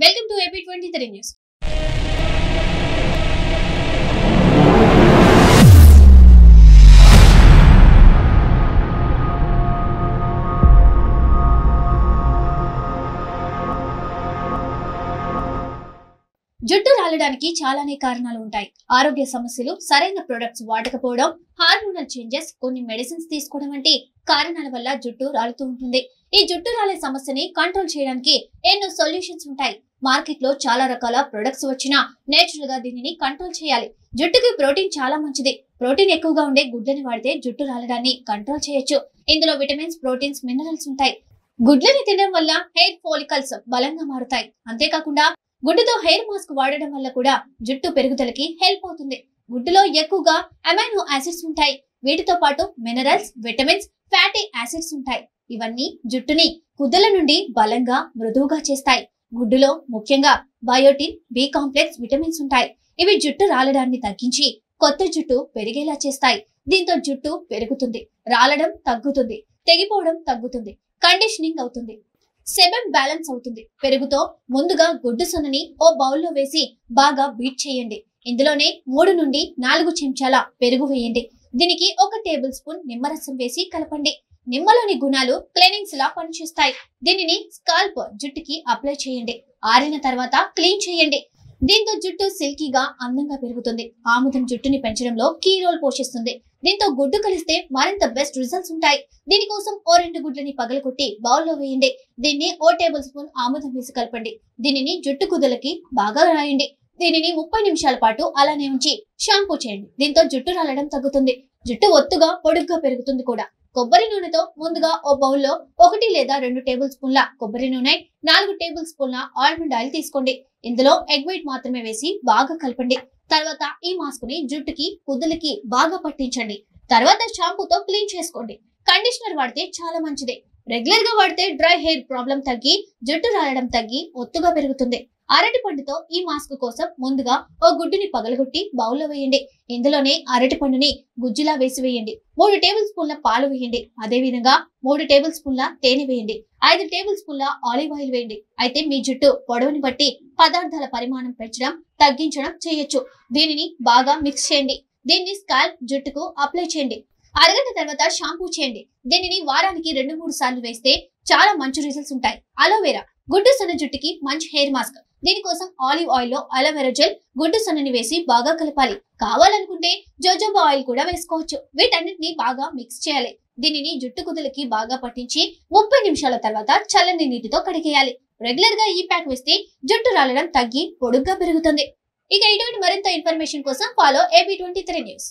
Welcome to AP23 News. జుట్టు రాలడానికి చాలానే కారణాలు ఉంటాయి. ఆరోగ్య సమస్యలు, సరైన ప్రొడక్ట్స్ వాడకపోవడం, హార్మోనల్ చేంజెస్, కొన్ని మెడిసిన్స్ తీసుకోవడం వంటి కారణాల వల్ల జుట్టు రాలుతూ ఉంటుంది. ఈ జుట్టు రాలే సమస్యని కంట్రోల్ చేయడానికి ఎన్నో సొల్యూషన్స్ ఉంటాయి. మార్కెట్ లో చాలా రకాల ప్రొడక్ట్స్ వచ్చినా నేచురల్ గా దీనిని కంట్రోల్ చేయాలి. జుట్టుకి ప్రోటీన్ చాలా మంచిది. ప్రోటీన్ ఎక్కువగా ఉండే గుడ్లని వాడితే జుట్టు రాలడాన్ని కంట్రోల్ చేయొచ్చు. ఇందులో విటమిన్స్, ప్రోటీన్స్, మినరల్స్ ఉంటాయి. గుడ్లని తినడం వల్ల హెయిర్ ఫాలికల్స్ బలంగా మారుతాయి. అంతేకాకుండా గుడ్డుతో హెయిర్ మాస్క్ వాడడం వల్ల కూడా జుట్టు పెరుగుదలకి హెల్ప్ అవుతుంది. గుడ్డులో ఎక్కువగా అమైనో యాసిడ్స్ ఉంటాయి. వీటితో పాటు మినరల్స్, విటమిన్స్, ఫ్యాటీ యాసిడ్స్ ఉంటాయి. ఇవన్నీ జుట్టుని కుదుల నుండి బలంగా, మృదువుగా చేస్తాయి. గుడ్డులో ముఖ్యంగా బయోటిన్, బి కాంప్లెక్స్ విటమిన్స్ ఉంటాయి. ఇవి జుట్టు రాలడాన్ని తగ్గించి కొత్త జుట్టు పెరిగేలా చేస్తాయి. దీంతో జుట్టు పెరుగుతుంది, రాలడం తగ్గుతుంది, తెగిపోవడం తగ్గుతుంది, కండిషనింగ్ అవుతుంది, సెబమ్ బ్యాలెన్స్ అవుతుంది. పెరుగుతో ముందుగా గుడ్డు సొనని ఓ బౌల్లో వేసి బాగా బీట్ చేయండి. ఇందులోనే 3 నుండి 4 చెంచాల పెరుగు వేయండి. దీనికి 1 టేబుల్ స్పూన్ నిమ్మరసం వేసి కలపండి. నిమ్మలోని గుణాలు క్లీనింగ్స్ లా పనిచేస్తాయి. దీనిని స్కాల్ప్ జుట్టుకి అప్లై చేయండి. ఆరిన తర్వాత క్లీన్ చేయండి. దీంతో జుట్టు సిల్కీగా, అందంగా పెరుగుతుంది. ఆముదం జుట్టుని పెంచడంలో కీ రోల్ పోషిస్తుంది. దీంతో గుడ్డు కలిస్తే మరింత బెస్ట్ రిజల్ట్స్ ఉంటాయి. దీనికోసం ఓ 2 గుడ్లని పగలగొట్టి బౌల్లో వేయండి. దీన్ని ఓ టేబుల్ స్పూన్ ఆముదం వేసి కలపండి. దీనిని జుట్టు కుదులకి బాగా రాయండి. దీనిని 30 నిమిషాల పాటు అలానే ఉంచి షాంపూ చేయండి. దీంతో జుట్టు రాలడం తగ్గుతుంది. జుట్టు ఒత్తుగా, పొడుగ్గా పెరుగుతుంది కూడా. కొబ్బరి నూనెతో ముందుగా ఓ బౌల్లో 1 లేదా 2 టేబుల్ స్పూన్ల కొబ్బరి నూనె, 4 టేబుల్ స్పూన్ల ఆల్మండ్ ఆయిల్ తీసుకోండి. ఇందులో ఎగ్ వైట్ మాత్రమే వేసి బాగా కలపండి. తర్వాత ఈ మాస్క్ ని జుట్టుకి, కుదులకి బాగా పట్టించండి. తర్వాత షాంపూతో క్లీన్ చేసుకోండి. కండిషనర్ వాడితే చాలా మంచిది. రెగ్యులర్ గా వాడితే డ్రై హెయిర్ ప్రాబ్లం తగ్గి, జుట్టు రాలడం తగ్గి ఒత్తుగా పెరుగుతుంది. అరటి పండుతో ఈ మాస్క్ కోసం ముందుగా ఓ గుడ్డుని పగలగొట్టి బౌల్లో వేయండి. ఇందులోనే అరటి పండుని గుజ్జులా వేసి వేయండి. 3 టేబుల్ స్పూన్ల పాలు వేయండి. అదే విధంగా 3 టేబుల్ స్పూన్ల తేనె వేయండి. 5 టేబుల్ స్పూన్ల ఆలివ్ ఆయిల్ వేయండి. అయితే మీ జుట్టు పొడవుని బట్టి పదార్థాల పరిమాణం పెంచడం, తగ్గించడం చేయొచ్చు. దీనిని బాగా మిక్స్ చేయండి. దీన్ని స్కాల్ప్ జుట్టుకు అప్లై చేయండి. అరగంట తర్వాత షాంపూ చేయండి. దీనిని వారానికి 2-3 సార్లు వేస్తే చాలా మంచి రిజల్ట్స్ ఉంటాయి. అలోవెరా గుడ్డు సన్న జుట్టుకి మంచి హెయిర్ మాస్క్. దీనికోసం ఆలివ్ ఆయిల్ లో అలోవెరా జెల్, గుడ్డు సన్నని వేసి బాగా కలపాలి. కావాలనుకుంటే జోజోబా ఆయిల్ కూడా వేసుకోవచ్చు. వీటన్నిటిని బాగా మిక్స్ చేయాలి. దీనిని జుట్టు కుదులకి బాగా పట్టించి 30 నిమిషాల తర్వాత చల్లని నీటితో కడిగేయాలి. రెగ్యులర్ గా ఈ ప్యాక్ వేస్తే జుట్టు రాలడం తగ్గి పొడుగ్గా పెరుగుతుంది. ఇక ఇటువంటి మరింత ఇన్ఫర్మేషన్ కోసం ఫాలో AP23 న్యూస్.